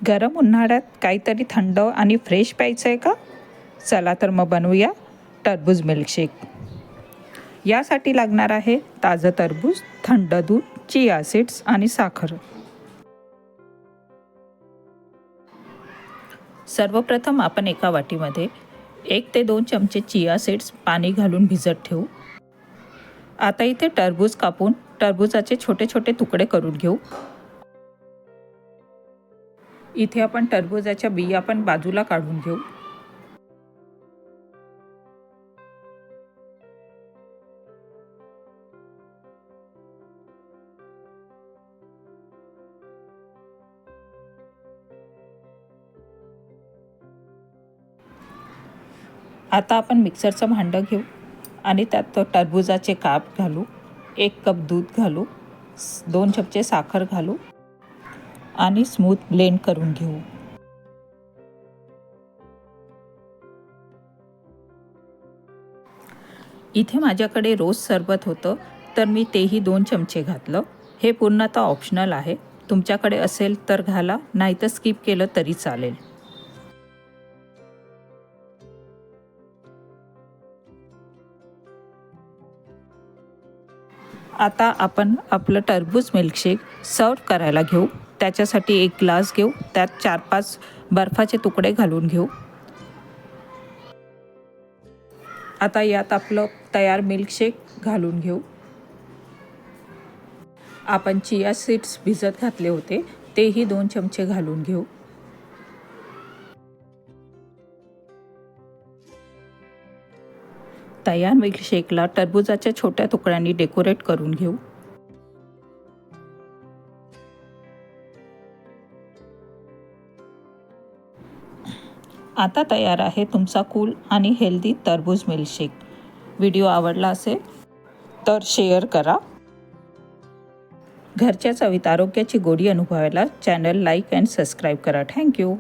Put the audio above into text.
गरम उन्हाळ्यात काहीतरी थंड आणि फ्रेश प्यायचं आहे का? चला तर मग बनवूया टरबूज मिल्कशेक. यासाठी लागणार आहे ताजं टरबूज, थंड दूध, चिया सीड्स आणि साखर. सर्वप्रथम आपण एका वाटीमध्ये 1 ते 2 चमचे चिया सीड्स पाणी घालून भिजत ठेवू. आता इथे टरबूज कापून टरबूजाचे छोटे छोटे तुकडे करून घेऊ. इथे आपण टरबूजाच्या बिया पण बाजूला काढून घेऊ. आता आपण मिक्सरचं भांडं घेऊ आणि त्यात टरबूजाचे काप घालू, 1 कप दूध घालू, 2 चमचे साखर घालू आणि स्मूथ ब्लेंड करून घेऊ. इथे माझ्याकडे रोज सरबत होतं तर मी तेही 2 चमचे घातलं. हे पूर्णतः ऑप्शनल आहे. तुमच्याकडे असेल तर घाला, नाहीतर स्किप केलं तरी चालेल. आता आपण आपलं टरबूज मिल्कशेक सर्व करायला घेऊ. त्याच्यासाठी 1 ग्लास घेऊ, त्यात 4-5 बर्फाचे तुकडे घालून घेऊ. आता यात आपलं तयार मिल्कशेक घालून घेऊ. आपण चिया सीड्स भिजत घातले होते तेही 2 चमचे घालून घेऊ. तयार मिल्कशेकला टरबूजाच्या छोट्या तुकड्यांनी डेकोरेट करून घेऊ. आता तयार आहे तुमचा कूल आणि हेल्दी टरबूज मिल्कशेक. व्हिडिओ आवडला असेल तर शेअर करा. घरच्या चवीत आरोग्याची गोडी अनुभवायला चॅनल लाईक अँड सबस्क्राईब करा. थँक्यू.